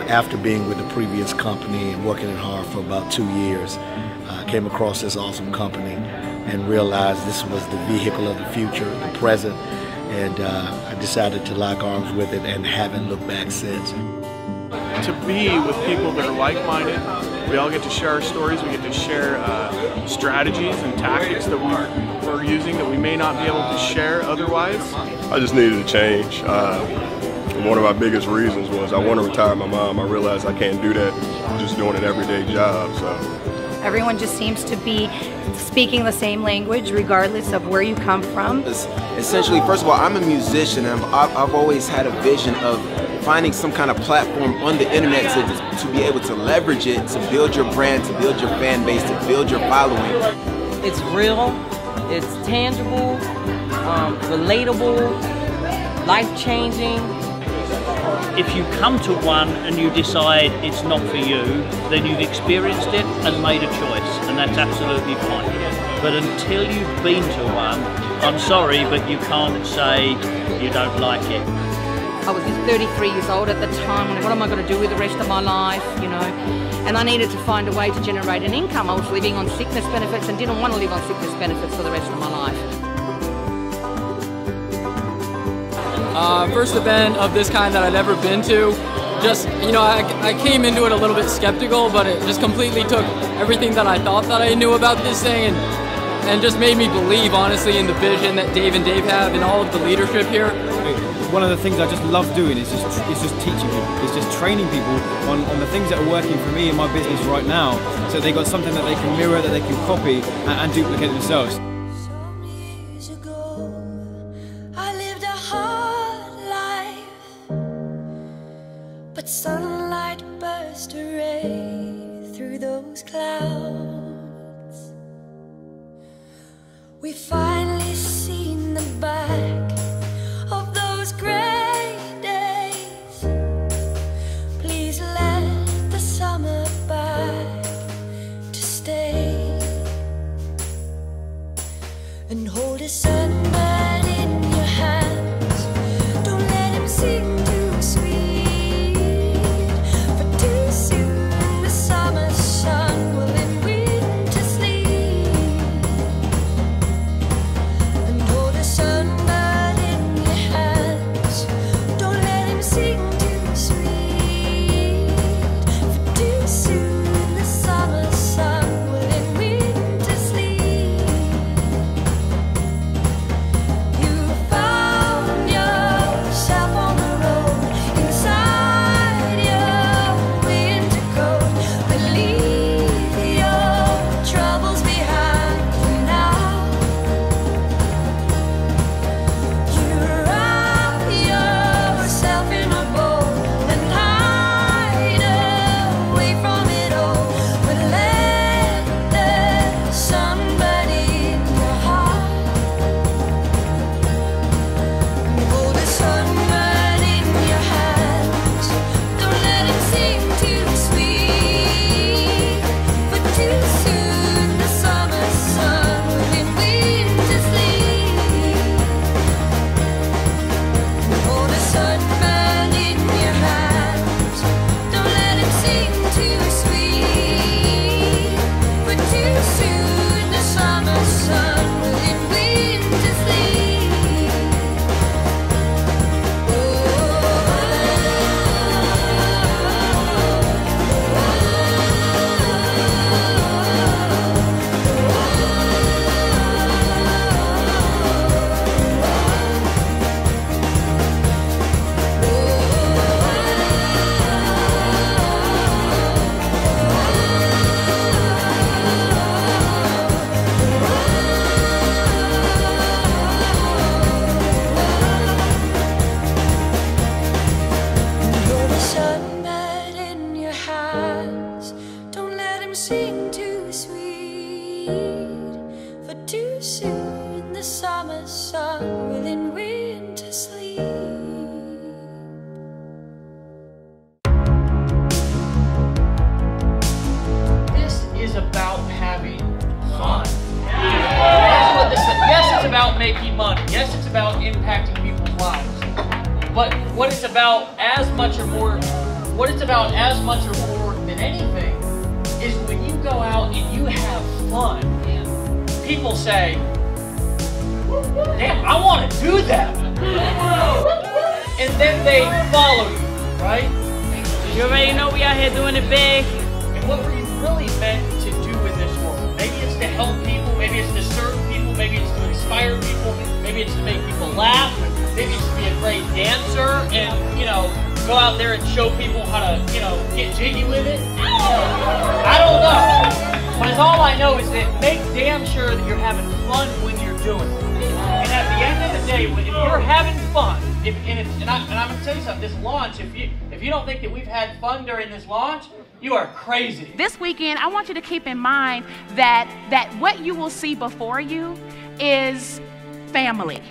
after being with the previous company and working at hard for about 2 years, I came across this awesome company and realized this was the vehicle of the future, the present, and I decided to lock arms with it and haven't looked back since. To be with people that are like-minded, we all get to share our stories, we get to share strategies and tactics that we're using that we may not be able to share otherwise. I just needed a change. One of my biggest reasons was I want to retire my mom. I realized I can't do that just doing an everyday job. So everyone just seems to be speaking the same language regardless of where you come from. Essentially, first of all, I'm a musician, and I've always had a vision of finding some kind of platform on the internet to be able to leverage it, to build your brand, to build your fan base, to build your following. It's real, it's tangible, relatable, life-changing. If you come to one and you decide it's not for you, then you've experienced it and made a choice, and that's absolutely fine. But until you've been to one, I'm sorry, but you can't say you don't like it. I was 33 years old at the time. What am I going to do with the rest of my life, you know? And I needed to find a way to generate an income. I was living on sickness benefits and didn't want to live on sickness benefits for the rest of my life. First event of this kind that I'd ever been to. Just, you know, I came into it a little bit skeptical, but it just completely took everything that I thought that I knew about this thing and just made me believe, honestly, in the vision that Dave and Dave have and all of the leadership here. One of the things I just love doing is just teaching people. It's just training people on the things that are working for me in my business right now, so they got something that they can mirror, that they can copy and duplicate themselves. Some years ago, I lived a hard life, but sunlight burst a ray through those clouds. We finally seen the back of those gray days. Please let the summer back to stay and hold a sunbird in your hands. Don't let him sing too sweet, for too soon the summer sun will end winter sleep. And hold a sunbird in your hands. Don't let him sing too sweet, for too soon the summer sun will end winter sleep. You found yourself on the road inside your winter coat, but leave your troubles behind for now. You wrap yourself in a bowl and hide away from it all, but let the sunbird in your heart. Hold a sunbird in your hands. Don't let him sing too sweet, for too soon the summer sun will end winter sleep. Hold a sunbird in your hands. Don't let him sing too sweet, for too soon the summer sun will end winter sleep. Hold a sunbird in your hands. Don't let him sing too sweet, for too soon the summer sun will end winter sleep. This is about having fun. Yes, it's about making money. Yes, it's about impacting people's lives. But what it's about as much or more what it's about as much or more than anything is when you go out and you have fun, people say, damn, I want to do that. And then they follow you, right? You already know we out here doing it big. And what were you really meant to do in this world? Maybe it's to help people, maybe it's to serve people, maybe it's to inspire people, maybe it's to make people laugh, maybe it's to be a great dancer and, you know, go out there and show people how to, you know, get jiggy with it. I don't know. But all I know is that make damn sure that you're having fun when you're doing it. And at the end of the day, if you're having fun, and I'm going to tell you something, this launch, if you don't think that we've had fun during this launch, you are crazy. This weekend, I want you to keep in mind that what you will see before you is family.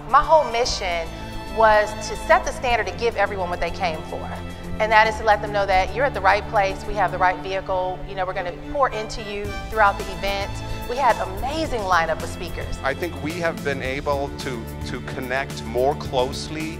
My whole mission was to set the standard to give everyone what they came for. And that is to let them know that you're at the right place, we have the right vehicle, you know, we're going to pour into you throughout the event. We had an amazing lineup of speakers. I think we have been able to connect more closely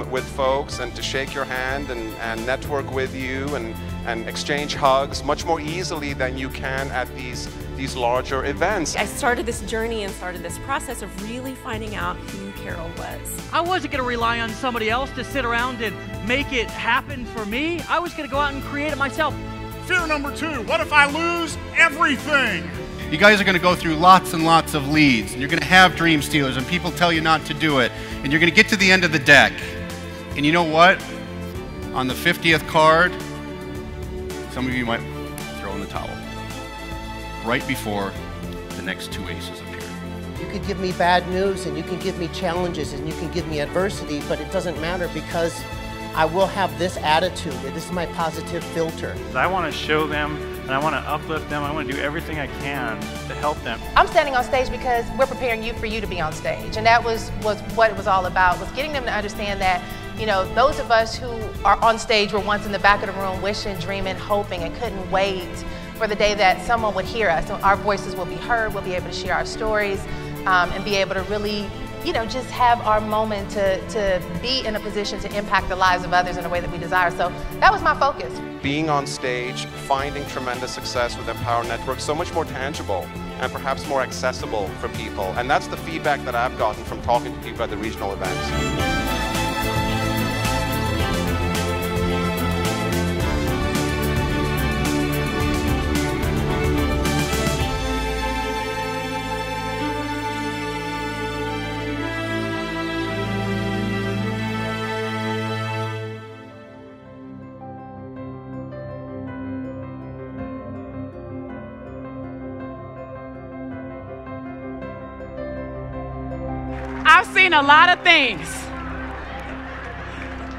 with folks and to shake your hand and network with you and exchange hugs much more easily than you can at these larger events. I started this journey and started this process of really finding out who Carol was. I wasn't going to rely on somebody else to sit around and make it happen for me. I was going to go out and create it myself. Fear number 2, what if I lose everything? You guys are going to go through lots and lots of leads, and you're going to have dream stealers, and people tell you not to do it, and you're going to get to the end of the deck. And you know what? On the 50th card, some of you might throw in the towel right before the next 2 aces appear. You could give me bad news, and you can give me challenges, and you can give me adversity, but it doesn't matter because I will have this attitude. This is my positive filter. I want to show them, and I want to uplift them. I want to do everything I can to help them. I'm standing on stage because we're preparing you for you to be on stage. And that was what it was all about, was getting them to understand that, you know, those of us who are on stage were once in the back of the room wishing, dreaming, hoping, and couldn't wait for the day that someone would hear us. Our voices will be heard, we'll be able to share our stories, and be able to really, you know, just have our moment to be in a position to impact the lives of others in a way that we desire. So that was my focus. Being on stage, finding tremendous success with Empower Network, so much more tangible and perhaps more accessible for people. And that's the feedback that I've gotten from talking to people at the regional events. I've seen a lot of things.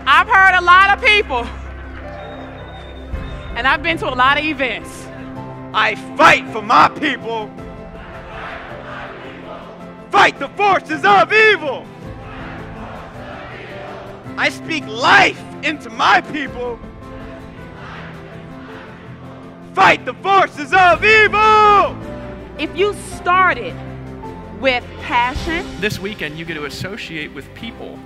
I've heard a lot of people. And I've been to a lot of events. I fight for my people. Fight the forces of evil. I speak life into my people. Fight the forces of evil. If you started with passion. This weekend you get to associate with people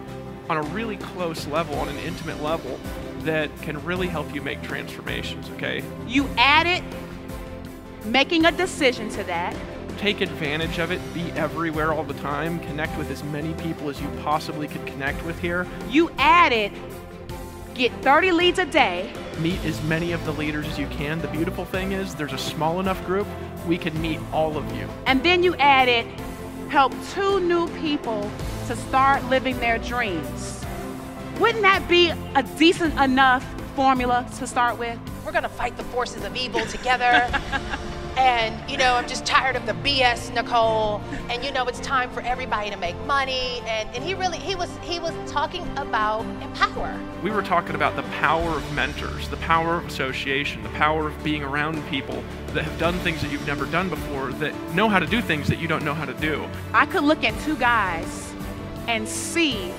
on a really close level, on an intimate level, that can really help you make transformations, okay? You added making a decision to that. Take advantage of it, be everywhere all the time, connect with as many people as you possibly could connect with here. You added get 30 leads a day. Meet as many of the leaders as you can. The beautiful thing is there's a small enough group, we can meet all of you. And then you added help 2 new people to start living their dreams. Wouldn't that be a decent enough formula to start with? We're gonna fight the forces of evil together. And, you know, I'm just tired of the BS, Nicole. And, you know, it's time for everybody to make money. And he was talking about empower. We were talking about the power of mentors, the power of association, the power of being around people that have done things that you've never done before, that know how to do things that you don't know how to do. I could look at 2 guys and see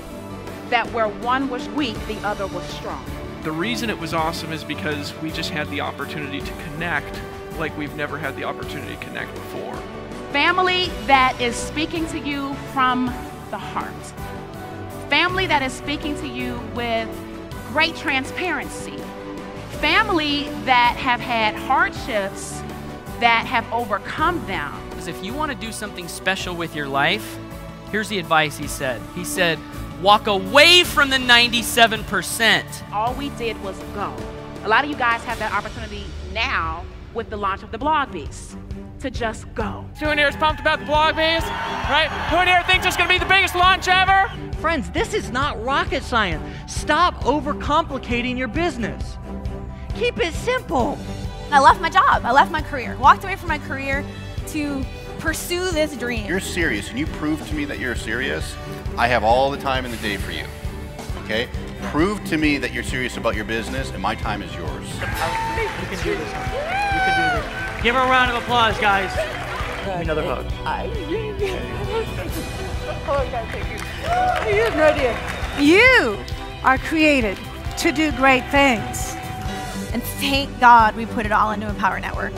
that where one was weak, the other was strong. The reason it was awesome is because we just had the opportunity to connect like we've never had the opportunity to connect before. Family that is speaking to you from the heart. Family that is speaking to you with great transparency. family that have had hardships that have overcome them. If you want to do something special with your life, here's the advice he said. He said, walk away from the 97%. All we did was go. A lot of you guys have that opportunity now with the launch of the Blog Beast to just go. Who in here is pumped about the Blog Beast? Right? Who in here thinks it's going to be the biggest launch ever? Friends, this is not rocket science. Stop overcomplicating your business. Keep it simple. I left my job. I left my career. Walked away from my career to pursue this dream. You're serious and you prove to me that you're serious, I have all the time in the day for you. Okay? Prove to me that you're serious about your business and my time is yours. You can do this. You can do this. Give her a round of applause, guys. Give me another hug. You have no idea. You are created to do great things. And thank God we put it all into Empower Network.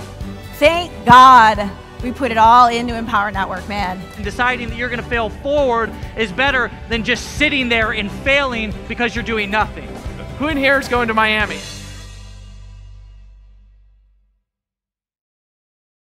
Thank God we put it all into Empower Network, man. And deciding that you're going to fail forward is better than just sitting there and failing because you're doing nothing. Who in here is going to Miami?